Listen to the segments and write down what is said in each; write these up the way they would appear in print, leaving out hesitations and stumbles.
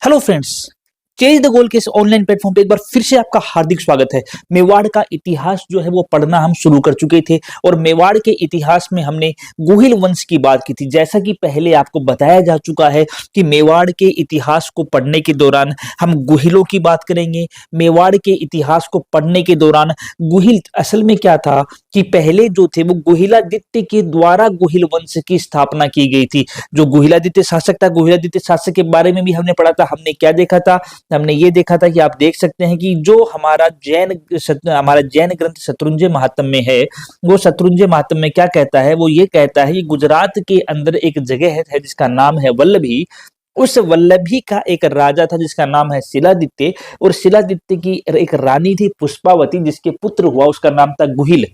Hello friends, chase the goal के इस online platform पे एक बार फिर से आपका हार्दिक स्वागत है। मेवाड़ का इतिहास जो है वो पढ़ना हम शुरू कर चुके थे और मेवाड़ के इतिहास में हमने गुहिल वंश की बात की थी। जैसा कि पहले आपको बताया जा चुका है कि मेवाड़ के इतिहास को पढ़ने के दौरान हम गुहिलों की बात करेंगे। मेवाड़ के इतिहास को पढ़ने के दौरान गुहिल असल में क्या था कि पहले जो थे वो गुहिलादित्य के द्वारा गुहिल वंश की स्थापना की गई थी। जो गुहिलादित्य शासक था, गुहिलादित्य शासक के बारे में भी हमने पढ़ा था। हमने क्या देखा था? हमने ये देखा था कि आप देख सकते हैं कि जो हमारा जैन ग्रंथ शत्रुंजय महात्म्य में है, वो शत्रुंजय महात्म्य में क्या कहता है? वो ये कहता है कि गुजरात के अंदर एक जगह है जिसका नाम है वल्लभी। उस वल्लभी का एक राजा था जिसका नाम है शिलादित्य, और शिलादित्य की एक रानी थी पुष्पावती, जिसके पुत्र हुआ, उसका नाम था गुहिल।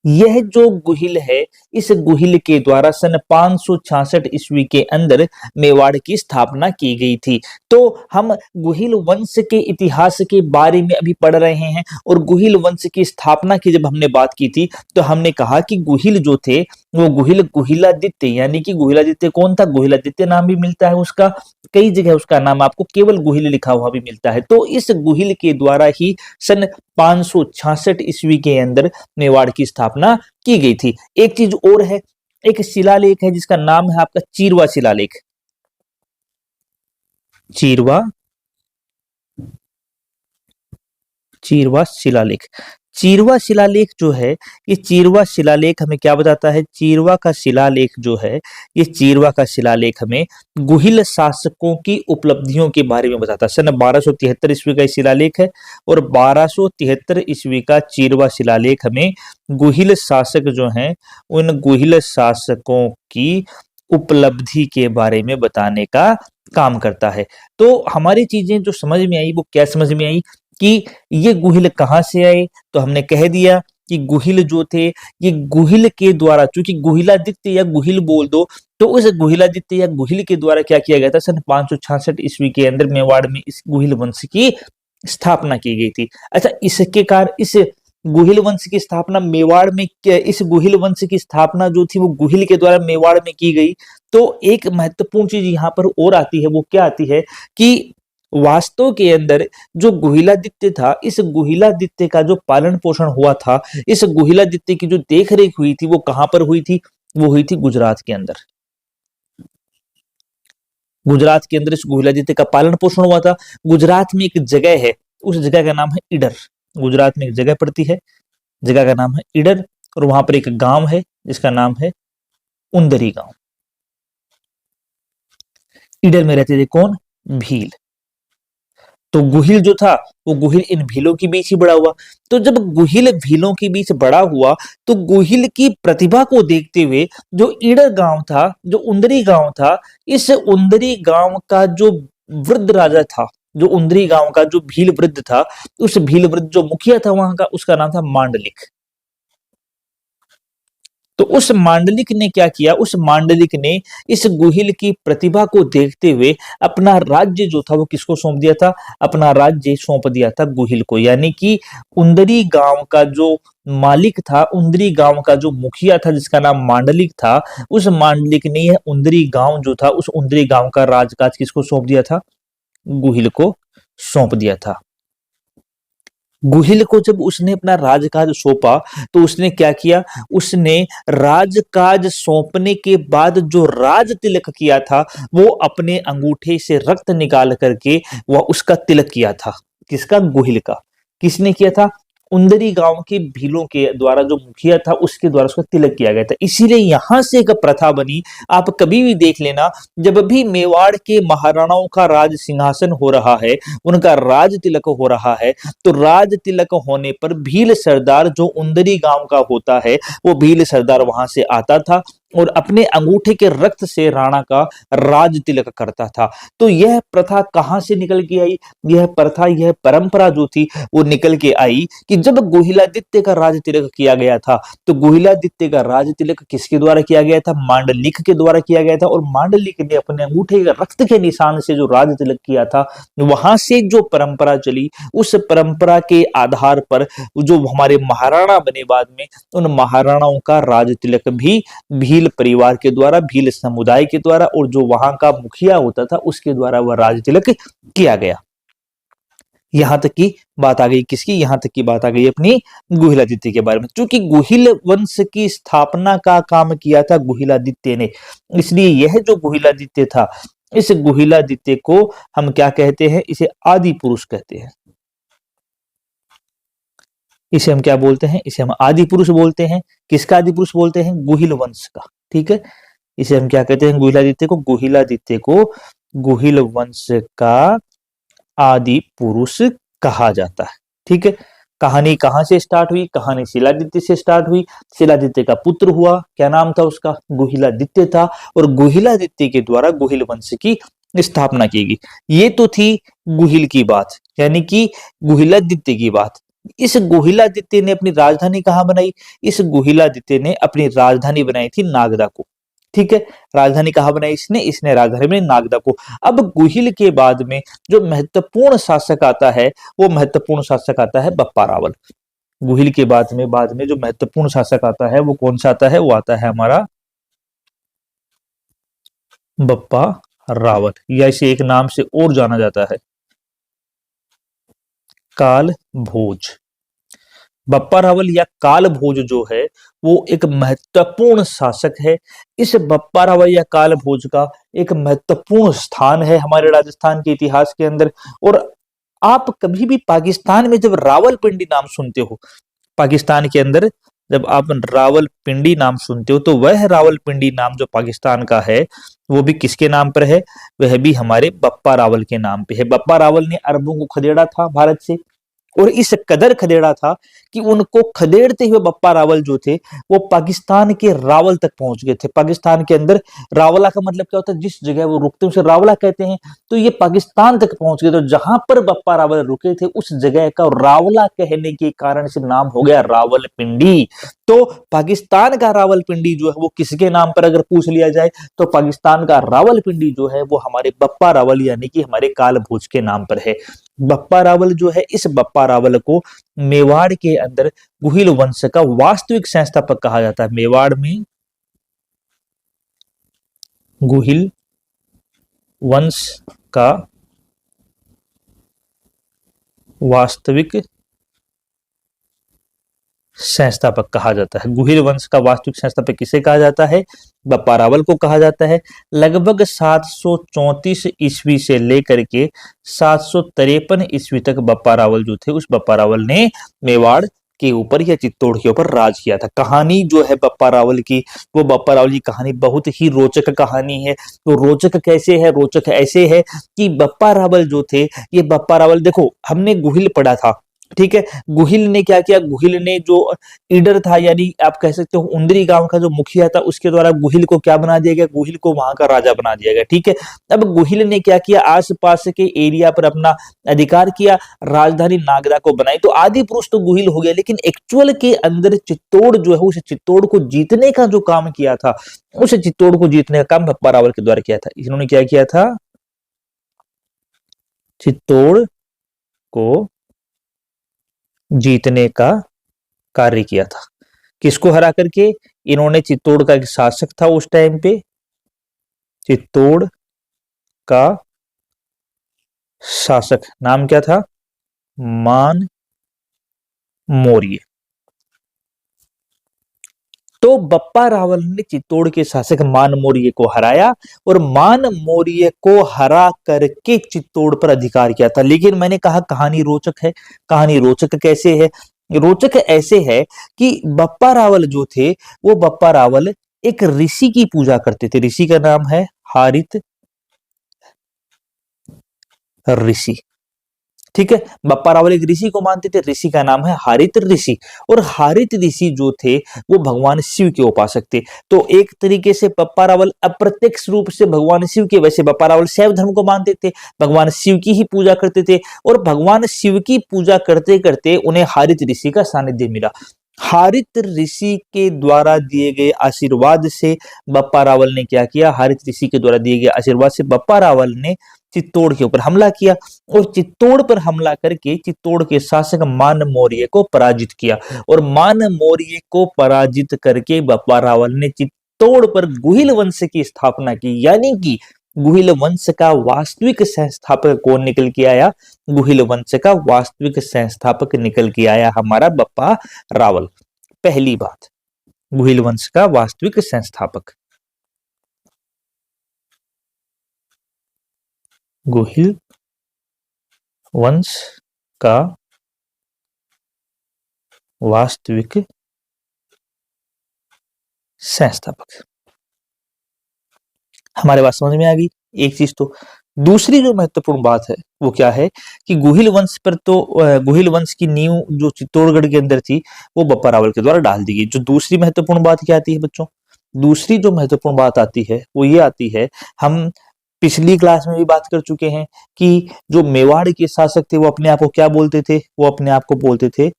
यह जो गुहिल है, इस गुहिल के द्वारा सन 566 ईस्वी के अंदर मेवाड़ की स्थापना की गई थी। तो हम गुहिल वंश के इतिहास के बारे में अभी पढ़ रहे हैं, और गुहिल वंश की स्थापना की जब हमने बात की थी तो हमने कहा कि गुहिल जो थे वो गुहिलादित्य, यानी कि गुहिलादित्य कौन था? गुहिलादित्य नाम भी मिलता है उसका, कई जगह उसका नाम आपको केवल गुहिल लिखा हुआ भी मिलता है। तो इस गुहिल के द्वारा ही सन 566 ईस्वी के अंदर मेवाड़ की स्थापना की गई थी। एक चीज और है, एक शिलालेख है जिसका नाम है आपका चीरवा शिलालेख। चीरवा चीरवा शिलालेख। चीरवा शिलालेख जो है, ये चीरवा शिलालेख हमें क्या बताता है? चीरवा का शिलालेख जो है, ये चीरवा का शिलालेख हमें गुहिल शासकों की उपलब्धियों के बारे में बताता है। सन 1273 ईस्वी का शिलालेख है, और 1273 ईस्वी का चीरवा शिलालेख हमें गुहिल शासक जो हैं, उन गुहिल शासकों की उपलब्धि के बारे में बताने का काम करता है। तो हमारी चीजें जो समझ में आई, वो क्या समझ में आई कि ये गुहिल कहाँ से आए? तो हमने कह दिया कि गुहिल जो थे, ये गुहिल के द्वारा, चूंकि गुहिलादित्य या गुहिल बोल दो, तो उस गुहिलादित्य या गुहिल के द्वारा क्या किया गया था? सन 566 ईस्वी के अंदर मेवाड़ में इस गुहिल वंश की स्थापना की गई थी। अच्छा, इसके कारण इस गुहिल वंश की स्थापना मेवाड़ में, इस गुहिल वंश की स्थापना जो थी वो गुहिल के द्वारा मेवाड़ में की गई। तो एक महत्वपूर्ण चीज यहाँ पर और आती है, वो क्या आती है कि वास्तव के अंदर जो गुहिलादित्य था, इस गुहिलादित्य का जो पालन पोषण हुआ था, इस गुहिलादित्य की जो देखरेख हुई थी, वो कहां पर हुई थी? वो हुई थी गुजरात के अंदर। गुजरात के अंदर इस गुहिलादित्य का पालन पोषण हुआ था। गुजरात में एक जगह है, उस जगह का नाम है ईडर। गुजरात में एक जगह पड़ती है, जगह का नाम है ईडर, और वहां पर एक गांव है जिसका नाम है उंदरी गांव। ईडर में रहते थे कौन? भील। तो गुहिल जो था वो गुहिल इन भीलों के बीच ही बड़ा हुआ। तो जब गुहिल भीलों के बीच बड़ा हुआ, तो गुहिल की प्रतिभा को देखते हुए जो ईडर गांव था, जो उंदरी गांव था, इस उंदरी गांव का जो वृद्ध राजा था, जो उंदरी गांव का जो भील वृद्ध था, उस भील वृद्ध जो मुखिया था वहां का, उसका नाम था मांडलिक। तो उस मांडलिक ने क्या किया? उस मांडलिक ने इस गुहिल की प्रतिभा को देखते हुए अपना राज्य जो था वो किसको सौंप दिया था? अपना राज्य सौंप दिया था गुहिल को। यानी कि उंदरी गांव का जो मालिक था, उंदरी गांव का जो मुखिया था जिसका नाम मांडलिक था, उस मांडलिक ने यह उंदरी गांव जो था, उस उंदरी गांव का राजकाज किसको सौंप दिया था? गुहिल को सौंप दिया था। गुहिल को जब उसने अपना राजकाज सौंपा, तो उसने क्या किया? उसने राजकाज सौंपने के बाद जो राज तिलक किया था, वो अपने अंगूठे से रक्त निकाल करके वह उसका तिलक किया था। किसका? गुहिल का। किसने किया था? उंदरी गांव के भीलों के द्वारा, जो मुखिया था उसके द्वारा उसका तिलक किया गया था। इसीलिए यहां से एक प्रथा बनी। आप कभी भी देख लेना, जब भी मेवाड़ के महाराणाओं का राज सिंहासन हो रहा है, उनका राज तिलक हो रहा है, तो राज तिलक होने पर भील सरदार जो उंदरी गांव का होता है, वो भील सरदार वहां से आता था और अपने अंगूठे के रक्त से राणा का राज तिलक करता था। तो यह प्रथा कहां से निकल के आई? यह प्रथा, यह परंपरा जो थी वो निकल के आई कि जब गुहिलादित्य का राज तिलक किया गया था, तो गुहिलादित्य का राज तिलक किसके द्वारा किया गया था? मांडलिक के द्वारा किया गया था। और मांडलिक ने अपने अंगूठे के रक्त के निशान से जो राज तिलक किया था, वहां से जो परंपरा चली, उस परंपरा के आधार पर जो हमारे महाराणा बने बाद में, उन महाराणाओं का राज तिलक भी भील परिवार के द्वारा, भील समुदाय के द्वारा, और जो वहां का मुखिया होता था उसके द्वारा वह राज तिलक किया गया। यहां तक की बात आ गई किसकी, यहां तक की बात आ गई अपनी गुहिलादित्य के बारे में। क्योंकि गुहिल वंश की स्थापना का काम किया था गुहिलादित्य ने, इसलिए यह जो गुहिलादित्य था, इस गुहिलादित्य को हम क्या कहते हैं, इसे आदि पुरुष कहते हैं। इसे हम क्या बोलते हैं, इसे हम आदि पुरुष बोलते हैं। किसका आदि पुरुष बोलते हैं, गुहिल वंश का। ठीक है, इसे हम क्या कहते हैं, गुहिलादित्य को, गुहिलादित्य को गुहिल वंश का आदि पुरुष कहा जाता है। ठीक है, कहानी कहां से स्टार्ट हुई, कहानी शिलादित्य से स्टार्ट हुई। शिलादित्य का पुत्र हुआ, क्या नाम था उसका, गुहिलादित्य था, और गुहिलादित्य के द्वारा गुहिल वंश की स्थापना की गई। ये तो थी गुहिल की बात, यानी कि गुहिलादित्य की बात। इस गुहिलादित्य ने अपनी राजधानी कहाँ बनाई, इस गुहिलादित्य ने अपनी राजधानी बनाई थी नागदा को। ठीक है, राजधानी कहाँ बनाई इसने, इसने राजधानी बनाई नागदा को। अब गुहिल के बाद में जो महत्वपूर्ण शासक आता है, वो महत्वपूर्ण शासक आता है बप्पा रावल। गुहिल के बाद में जो महत्वपूर्ण शासक आता है वो कौन सा आता है, वो आता है हमारा बप्पा रावल, या इसे एक नाम से और जाना जाता है, काल भोज। बप्पा रावल या काल भोज जो है वो एक महत्वपूर्ण शासक है। इस बप्पा रावल या काल भोज का एक महत्वपूर्ण स्थान है हमारे राजस्थान के इतिहास के अंदर। और आप कभी भी पाकिस्तान में जब रावलपिंडी नाम सुनते हो, पाकिस्तान के अंदर जब आप रावलपिंडी नाम सुनते हो, तो वह रावलपिंडी नाम जो पाकिस्तान का है वो भी किसके नाम पर है, वह भी हमारे बप्पा रावल के नाम पे है। बप्पा रावल ने अरबों को खदेड़ा था भारत से, और इस कदर खदेड़ा था कि उनको खदेड़ते हुए बप्पा रावल जो थे वो पाकिस्तान के रावल तक पहुंच गए थे। पाकिस्तान के अंदर रावला का मतलब क्या होता है, जिस जगह वो रुकते हैं उसे रावला कहते हैं। तो ये पाकिस्तान तक पहुंच गए, तो जहां पर बप्पा रावल रुके थे उस जगह का रावला कहने के कारण से नाम हो गया रावलपिंडी। तो पाकिस्तान का रावलपिंडी जो है वो किसके नाम पर अगर पूछ लिया जाए, तो पाकिस्तान का रावलपिंडी जो है वो हमारे बप्पा रावल यानी कि हमारे काल भोज के नाम पर है। बप्पा रावल जो है, इस बप्पा रावल को मेवाड़ के अंदर गुहिल वंश का वास्तविक संस्थापक कहा जाता है। मेवाड़ में गुहिल वंश का वास्तविक संस्थापक कहा जाता है। गुहिल वंश का वास्तविक संस्थापक किसे कहा जाता है, बप्पा रावल को कहा जाता है। लगभग 734 ईस्वी से लेकर के 753 ईस्वी तक बप्पा रावल जो थे, उस बप्पा रावल ने मेवाड़ के ऊपर या चित्तौड़ के ऊपर राज किया था। कहानी जो है बप्पा रावल की, वो बप्पा रावल की कहानी बहुत ही रोचक कहानी है। तो रोचक कैसे है, रोचक ऐसे है कि बप्पा रावल जो थे, ये बप्पा रावल, देखो हमने गुहिल पढ़ा था, ठीक है। गुहिल ने क्या किया, गुहिल ने जो ईडर था, यानी आप कह सकते हो उंदरी गांव का जो मुखिया था, उसके द्वारा गुहिल को क्या बना दिया गया, गुहिल को वहां का राजा बना दिया गया। ठीक है, अब गुहिल ने क्या किया, आसपास के एरिया पर अपना अधिकार किया, राजधानी नागदा को बनाई। तो आदि पुरुष तो गुहिल हो गया, लेकिन एक्चुअल के अंदर चित्तौड़ जो है, उस चित्तौड़ को जीतने का जो काम किया था, उस चित्तौड़ को जीतने का काम बप्पा रावल के द्वारा किया था। इन्होंने क्या किया था, चित्तौड़ को जीतने का कार्य किया था। किसको हरा करके, इन्होंने चित्तौड़ का एक शासक था उस टाइम पे, चित्तौड़ का शासक नाम क्या था, मान मौर्य। तो बप्पा रावल ने चित्तौड़ के शासक मान मौर्य को हराया, और मान मौर्य को हरा करके चित्तौड़ पर अधिकार किया था। लेकिन मैंने कहा कहानी रोचक है। कहानी रोचक कैसे है, रोचक ऐसे है कि बप्पा रावल जो थे, वो बप्पा रावल एक ऋषि की पूजा करते थे। ऋषि का नाम है हारित ऋषि। ठीक है, बप्पा रावल एक ऋषि को मानते थे, ऋषि का नाम है हारित ऋषि। और हारित ऋषि जो थे वो भगवान शिव के उपासक थे। तो एक तरीके से बप्पा रावल अप्रत्यक्ष रूप से भगवान शिव के, वैसे बप्पा रावल शैव धर्म को मानते थे, भगवान शिव की ही पूजा करते थे, और भगवान शिव की पूजा करते करते उन्हें हारित ऋषि का सानिध्य मिला। हारित ऋषि के द्वारा दिए गए आशीर्वाद से बप्पा रावल ने क्या किया, हारित ऋषि के द्वारा दिए गए आशीर्वाद से बप्पा रावल ने चित्तौड़ के ऊपर हमला किया, और चित्तौड़ पर हमला करके चित्तौड़ के शासक मान मौर्य को पराजित किया। और मान मौर्य को पराजित करके बप्पा रावल ने चित्तौड़ पर गुहिल वंश की स्थापना की। यानी कि गुहिल वंश का वास्तविक संस्थापक कौन निकल के आया? गुहिल वंश का वास्तविक संस्थापक निकल के आया हमारा बप्पा रावल। पहली बात, गुहिल वंश का वास्तविक संस्थापक, गुहिल वंश का वास्तविक संस्थापक। हमारे बात समझ में आ गई एक चीज। तो दूसरी जो महत्वपूर्ण बात है वो क्या है कि गुहिल वंश पर तो गुहिल वंश की नींव जो चित्तौड़गढ़ के अंदर थी वो बप्पा रावल के द्वारा डाल दी गई। जो दूसरी महत्वपूर्ण बात क्या आती है बच्चों? दूसरी जो महत्वपूर्ण बात आती है वो ये आती है, हम पिछली क्लास में भी बात कर चुके हैं कि जो मेवाड़ के शासक थे वो अपने आप को क्या बोलते थे? वो अपने आप को बोलते थे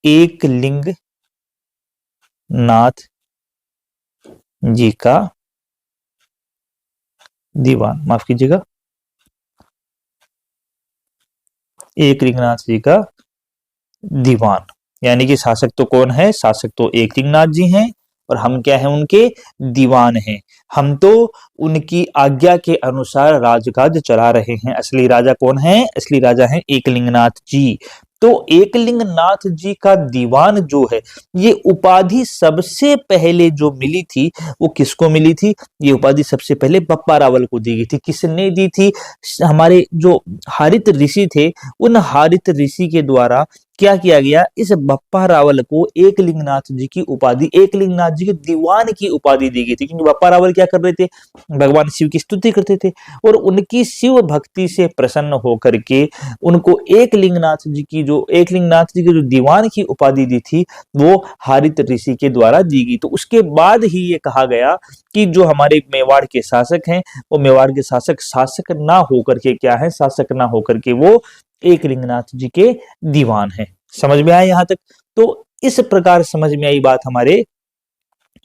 एकलिंग नाथ जी का दीवान। माफ कीजिएगा, एकलिंगनाथ जी का दीवान। यानी कि शासक तो कौन है? शासक तो एकलिंगनाथ जी हैं और हम क्या हैं? उनके दीवान हैं। हम तो उनकी आज्ञा के अनुसार राजकाज चला रहे हैं। असली राजा कौन है? असली राजा हैं एकलिंगनाथ जी। तो एकलिंगनाथ जी का दीवान जो है, ये उपाधि सबसे पहले जो मिली थी वो किसको मिली थी? ये उपाधि सबसे पहले बप्पा रावल को दी गई थी। किसने दी थी? हमारे जो हारित ऋषि थे, उन हारित ऋषि के द्वारा क्या किया गया? इस बप्पा रावल को एकलिंगनाथ जी की उपाधि, एकलिंगनाथ जी के दीवान की उपाधि दी गई थी। क्योंकि बप्पा रावल क्या कर रहे थे? भगवान शिव की स्तुति करते थे और उनकी शिव भक्ति से प्रसन्न होकर के उनको एकलिंगनाथ जी की जो दीवान की उपाधि दी थी वो हारित ऋषि के द्वारा दी गई। तो उसके बाद ही ये कहा गया कि जो हमारे मेवाड़ के शासक हैं वो मेवाड़ के शासक ना होकर के क्या है? शासक ना होकर के वो एकलिंगनाथ जी के दीवान हैं। समझ में आया यहां तक? तो इस प्रकार समझ में आई बात हमारे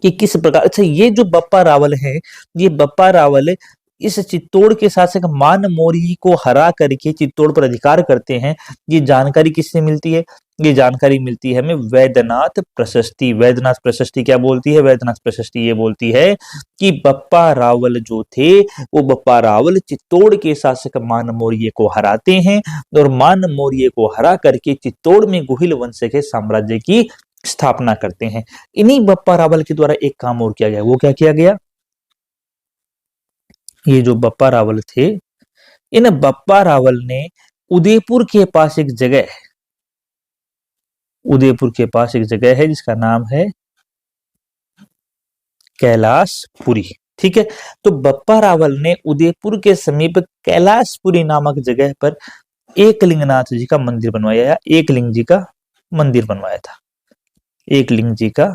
कि किस प्रकार। अच्छा, ये जो बप्पा रावल है, ये बप्पा रावल इस चित्तौड़ के शासक मान मौर्य को हरा करके चित्तौड़ पर अधिकार करते हैं। ये जानकारी किससे मिलती है? ये जानकारी मिलती है हमें वैद्यनाथ प्रशस्ति। वैद्यनाथ प्रशस्ति क्या बोलती है? वैद्यनाथ प्रशस्ति ये बोलती है कि बप्पा रावल जो थे वो बप्पा रावल चित्तौड़ के शासक मान मौर्य को हराते हैं और मान मौर्य को हरा करके चित्तौड़ में गुहिल वंश के साम्राज्य की स्थापना करते हैं। इन्हीं बप्पा रावल के द्वारा एक काम और किया गया। वो क्या किया गया? ये जो बप्पा रावल थे, इन बप्पा रावल ने उदयपुर के पास एक जगह है, उदयपुर के पास एक जगह है जिसका नाम है कैलाशपुरी। ठीक है, तो बप्पा रावल ने उदयपुर के समीप कैलाशपुरी नामक जगह पर एकलिंगनाथ जी का मंदिर बनवाया, एकलिंग जी का मंदिर बनवाया था। एकलिंग जी का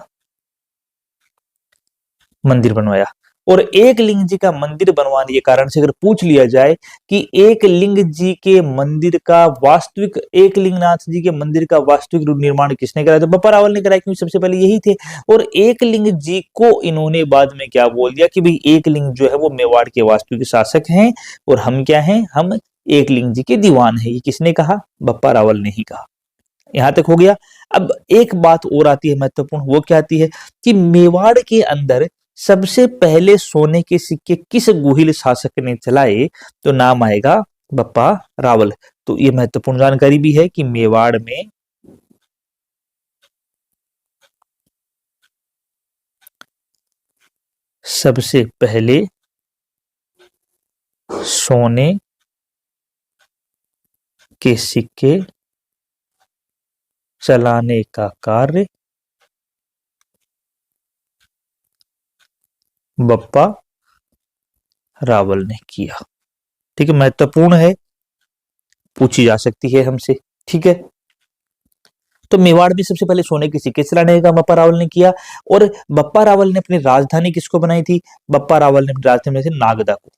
मंदिर बनवाया। और एकलिंग जी का मंदिर बनवाने के कारण से अगर पूछ लिया जाए कि एकलिंग जी के मंदिर का वास्तविक, एकलिंगनाथ जी के मंदिर का वास्तविक निर्माण किसने कराया? तो बप्पा रावल ने कराया, क्योंकि सबसे पहले यही थे। और एकलिंग जी को इन्होंने बाद में क्या बोल दिया कि भाई एकलिंग जो है वो मेवाड़ के वास्तविक शासक हैं और हम क्या हैं? हम एकलिंग जी के दीवान हैं। ये किसने कहा? बप्पा रावल ने ही कहा। यहां तक हो गया। अब एक बात और आती है महत्वपूर्ण, वो क्या आती है कि मेवाड़ के अंदर सबसे पहले सोने के सिक्के किस गुहिल शासक ने चलाए? तो नाम आएगा बप्पा रावल। तो ये महत्वपूर्ण जानकारी भी है कि मेवाड़ में सबसे पहले सोने के सिक्के चलाने का कार्य बप्पा रावल ने किया। ठीक है, महत्वपूर्ण है, पूछी जा सकती है हमसे। ठीक है, तो मेवाड़ में सबसे पहले सोने के सिक्के चलाने का बप्पा रावल ने किया। और बप्पा रावल ने अपनी राजधानी किसको बनाई थी? बप्पा रावल ने अपनी राजधानी बनाई थी नागदा को।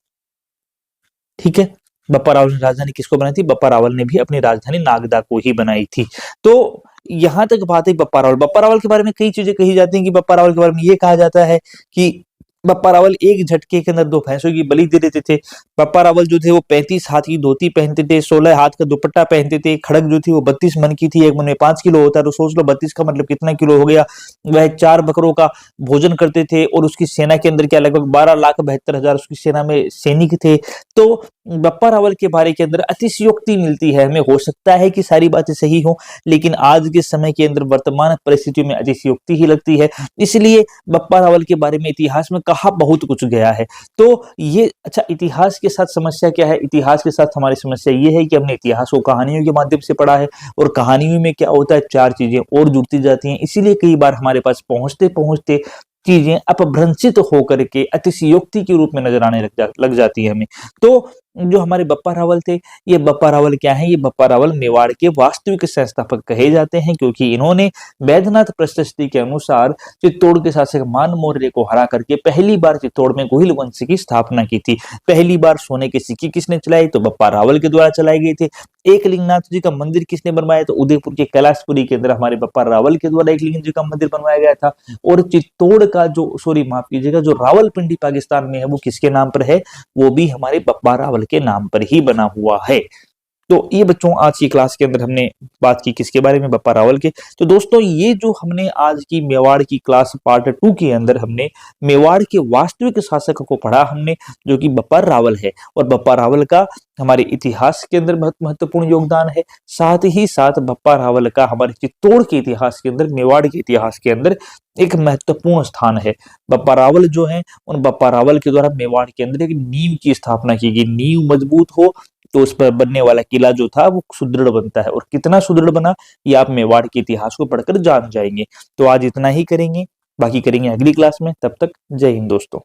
ठीक है, बप्पा रावल ने राजधानी किसको बनाई थी? बप्पा रावल ने भी अपनी राजधानी नागदा को ही बनाई थी। तो यहां तक बात है बप्पा रावल। बप्पा रावल के बारे में कई चीजें कही जाती हैं कि बप्पा रावल के बारे में ये कहा जाता है कि बप्पा रावल एक झटके के अंदर 2 भैंसों की बलि दे देते थे। बप्पा रावल जो थे वो 35 हाथ की धोती पहनते थे, 16 हाथ का दुपट्टा पहनते थे। खड़ग जो थी वो 32 मन की थी, 1 मन में 5 किलो होता है, तो सोच लो 32 का मतलब कितना किलो हो गया। वह 4 बकरों का भोजन करते थे और उसकी सेना के अंदर क्या लगभग 12,72,000 उसकी सेना में सैनिक थे। तो बप्पा रावल के बारे के अंदर अतिशयोक्ति मिलती है हमें। हो सकता है कि सारी बातें सही हों, लेकिन आज के समय के अंदर वर्तमान परिस्थितियों में अतिशयोक्ति ही लगती है। इसलिए बप्पा रावल के बारे में इतिहास में कहा बहुत कुछ गया है। तो ये अच्छा, इतिहास के साथ समस्या क्या है? इतिहास के साथ हमारी समस्या ये है कि हमने इतिहास को कहानियों के माध्यम से पढ़ा है, और कहानियों में क्या होता है, 4 चीजें और जुड़ती जाती हैं। इसीलिए कई बार हमारे पास पहुंचते-पहुंचते चीजें अपभ्रंशित होकर के अतिशयोक्ति के रूप में नजर आने लग जाती है हमें। तो जो हमारे बप्पा रावल थे, ये बप्पा रावल क्या है? ये बप्पा रावल मेवाड़ के वास्तविक संस्थापक कहे जाते हैं, क्योंकि इन्होंने वैद्यनाथ प्रशस्ति के अनुसार चित्तौड़ के शासक मान मौर्य को हरा करके पहली बार चित्तौड़ में गोहिल वंश की स्थापना की थी। पहली बार सोने के सिक्के किसने चलाए? तो बप्पा रावल के द्वारा चलाए गए थे। एकलिंगनाथ जी का मंदिर किसने बनवाया? तो उदयपुर के कैलाशपुरी के अंदर हमारे बप्पा रावल के द्वारा एकलिंग जी का मंदिर बनवाया गया था। और चित्तौड़ का जो, सॉरी माफ कीजिएगा, जो रावलपिंडी पाकिस्तान में है, वो किसके नाम पर है? वो भी हमारे बप्पा रावल के नाम पर ही बना हुआ है। तो ये बच्चों आज की क्लास के अंदर हमने बात की किसके बारे में? बप्पा रावल के। तो दोस्तों ये जो हमने आज की मेवाड़ की क्लास पार्ट 2 के अंदर हमने मेवाड़ के वास्तविक शासक को पढ़ा हमने, जो कि बप्पा रावल है। और बप्पा रावल का हमारे इतिहास के अंदर बहुत महत्वपूर्ण योगदान है। साथ ही साथ बप्पा रावल का हमारे चित्तौड़ के इतिहास के अंदर, मेवाड़ के इतिहास के अंदर एक महत्वपूर्ण स्थान है। बप्पा रावल जो है, उन बप्पा रावल के द्वारा मेवाड़ के अंदर एक नींव की स्थापना की गई। नींव मजबूत हो तो उस पर बनने वाला किला जो था वो सुदृढ़ बनता है, और कितना सुदृढ़ बना ये आप मेवाड़ के इतिहास को पढ़कर जान जाएंगे। तो आज इतना ही करेंगे, बाकी करेंगे अगली क्लास में। तब तक जय हिंद दोस्तों।